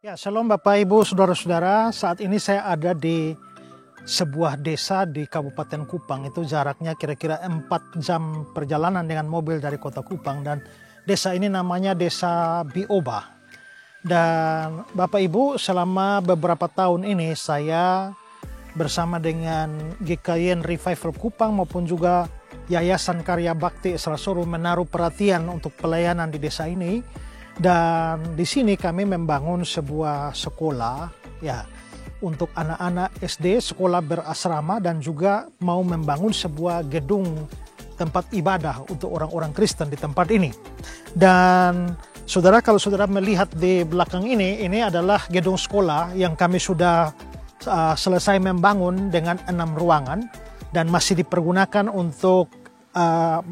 Ya, shalom Bapak Ibu Saudara-saudara. Saat ini saya ada di sebuah desa di Kabupaten Kupang. Itu jaraknya kira-kira 4 jam perjalanan dengan mobil dari kota Kupang. Dan desa ini namanya Desa Bioba. Dan Bapak Ibu, selama beberapa tahun ini saya bersama dengan GKIN Revival Kupang maupun juga Yayasan Karya Bakti Esrasoro menaruh perhatian untuk pelayanan di desa ini. Dan di sini kami membangun sebuah sekolah ya untuk anak-anak SD, sekolah berasrama, dan juga mau membangun sebuah gedung tempat ibadah untuk orang-orang Kristen di tempat ini. Dan saudara, kalau saudara melihat di belakang ini adalah gedung sekolah yang kami sudah selesai membangun dengan 6 ruangan dan masih dipergunakan untuk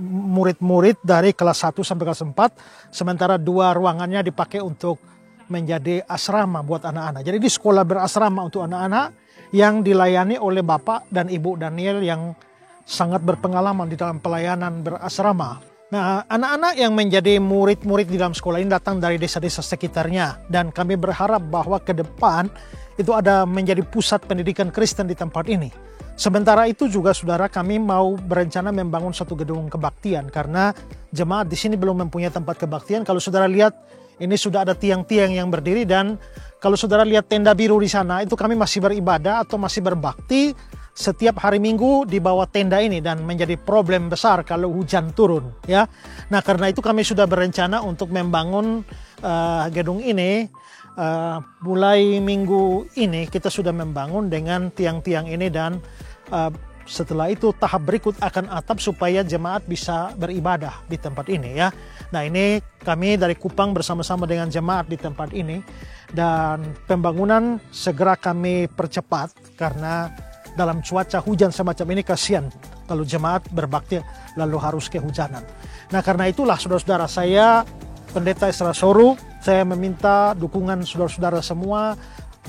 murid-murid dari kelas 1 sampai kelas 4, sementara 2 ruangannya dipakai untuk menjadi asrama buat anak-anak. Jadi di sekolah berasrama untuk anak-anak yang dilayani oleh Bapak dan Ibu Daniel yang sangat berpengalaman di dalam pelayanan berasrama. Nah, anak-anak yang menjadi murid-murid di dalam sekolah ini datang dari desa-desa sekitarnya, dan kami berharap bahwa ke depan itu ada menjadi pusat pendidikan Kristen di tempat ini. Sementara itu juga saudara, kami mau berencana membangun satu gedung kebaktian karena jemaat di sini belum mempunyai tempat kebaktian. Kalau saudara lihat, ini sudah ada tiang-tiang yang berdiri, dan kalau saudara lihat tenda biru di sana, itu kami masih beribadah atau masih berbakti setiap hari Minggu di bawah tenda ini, dan menjadi problem besar kalau hujan turun ya. Nah, karena itu kami sudah berencana untuk membangun gedung ini. Mulai minggu ini kita sudah membangun dengan tiang-tiang ini, dan setelah itu tahap berikut akan atap supaya jemaat bisa beribadah di tempat ini ya. Nah, ini kami dari Kupang bersama-sama dengan jemaat di tempat ini, dan pembangunan segera kami percepat karena dalam cuaca hujan semacam ini kasihan kalau jemaat berbakti lalu harus kehujanan. Nah, karena itulah saudara-saudara, saya Pendeta Esrasoro, saya meminta dukungan saudara-saudara semua,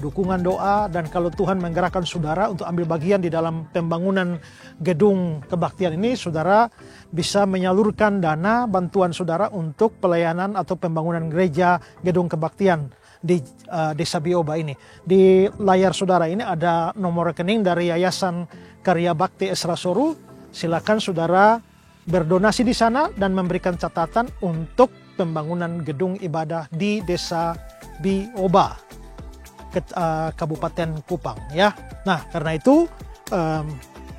dukungan doa, dan kalau Tuhan menggerakkan saudara untuk ambil bagian di dalam pembangunan gedung kebaktian ini, saudara bisa menyalurkan dana bantuan saudara untuk pelayanan atau pembangunan gereja gedung kebaktian di Desa Bioba ini. Di layar saudara ini ada nomor rekening dari Yayasan Karya Bakti Esrasoro. Silakan saudara berdonasi di sana dan memberikan catatan untuk pembangunan gedung ibadah di Desa Bioba, Kabupaten Kupang ya. Nah, karena itu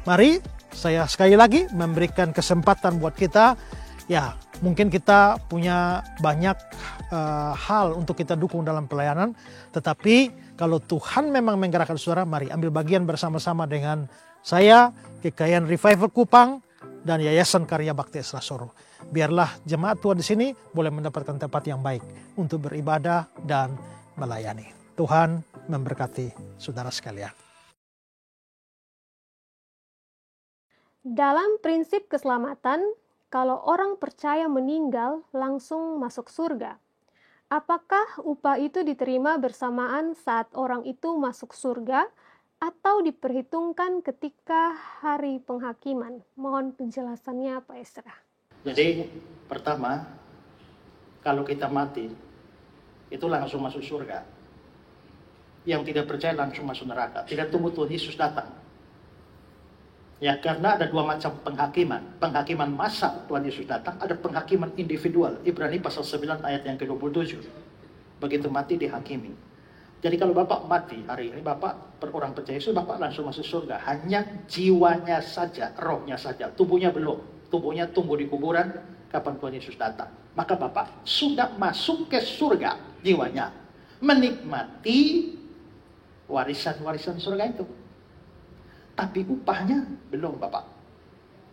mari saya sekali lagi memberikan kesempatan buat kita ya. Mungkin kita punya banyak hal untuk kita dukung dalam pelayanan, tetapi kalau Tuhan memang menggerakkan saudara, mari ambil bagian bersama-sama dengan saya, GKIN Revival Kupang, dan Yayasan Karya Bakti Esrasoro. Biarlah jemaat Tuhan di sini boleh mendapatkan tempat yang baik untuk beribadah dan melayani. Tuhan memberkati saudara sekalian. Dalam prinsip keselamatan, kalau orang percaya meninggal langsung masuk surga, apakah upah itu diterima bersamaan saat orang itu masuk surga atau diperhitungkan ketika hari penghakiman? Mohon penjelasannya Pak Esra. Jadi pertama, kalau kita mati itu langsung masuk surga. Yang tidak percaya langsung masuk neraka. Tidak tunggu Tuhan Yesus datang. Ya, karena ada 2 macam penghakiman. Penghakiman massal Tuhan Yesus datang, ada penghakiman individual. Ibrani pasal 9 ayat yang ke-27. Begitu mati dihakimi. Jadi kalau Bapak mati hari ini, Bapak orang percaya Yesus, Bapak langsung masuk surga. Hanya jiwanya saja, rohnya saja, tubuhnya belum. Tubuhnya tunggu di kuburan kapan Tuhan Yesus datang. Maka Bapak sudah masuk ke surga jiwanya, menikmati warisan-warisan surga itu. Tapi upahnya belum Bapak.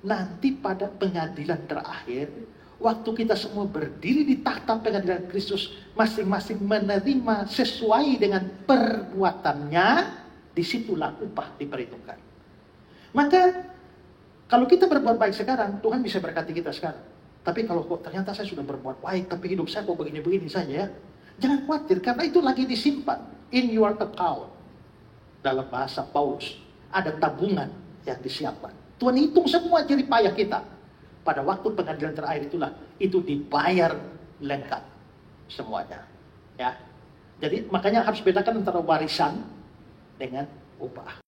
Nanti pada pengadilan terakhir, waktu kita semua berdiri di takhta pengadilan Kristus, masing-masing menerima sesuai dengan perbuatannya, disitulah upah diperhitungkan. Maka kalau kita berbuat baik sekarang, Tuhan bisa berkati kita sekarang. Tapi kalau kok ternyata saya sudah berbuat baik, tapi hidup saya kok begini-begini saja ya, jangan khawatir, karena itu lagi disimpan in your account. Dalam bahasa Paulus, ada tabungan yang disiapkan. Tuhan hitung semua jerih payah kita. Pada waktu pengadilan terakhir itulah, itu dibayar lengkap semuanya. Ya. Jadi makanya harus bedakan antara warisan dengan upah.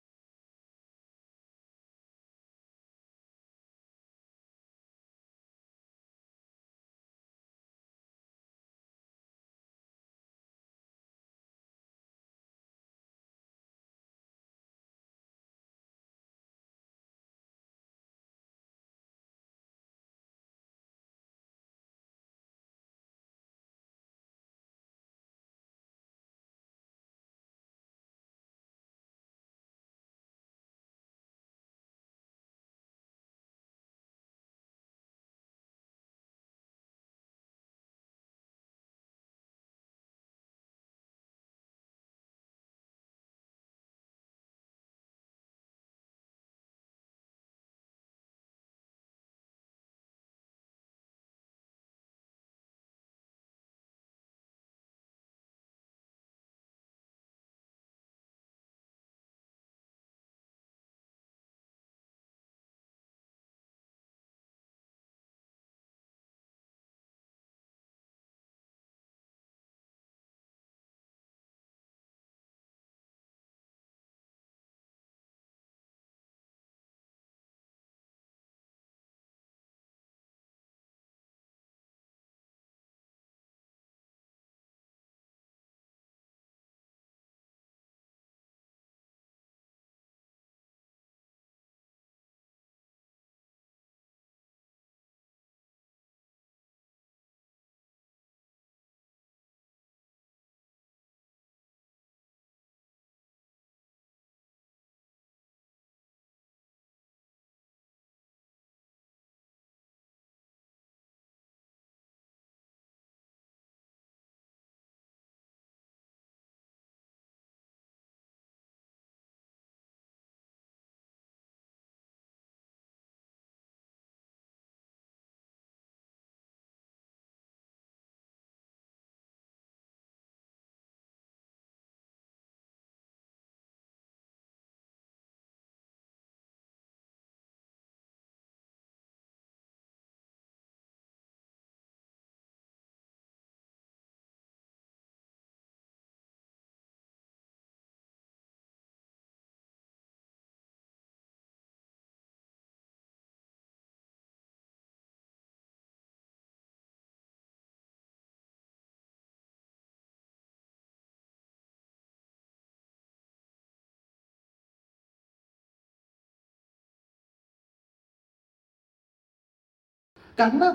Karena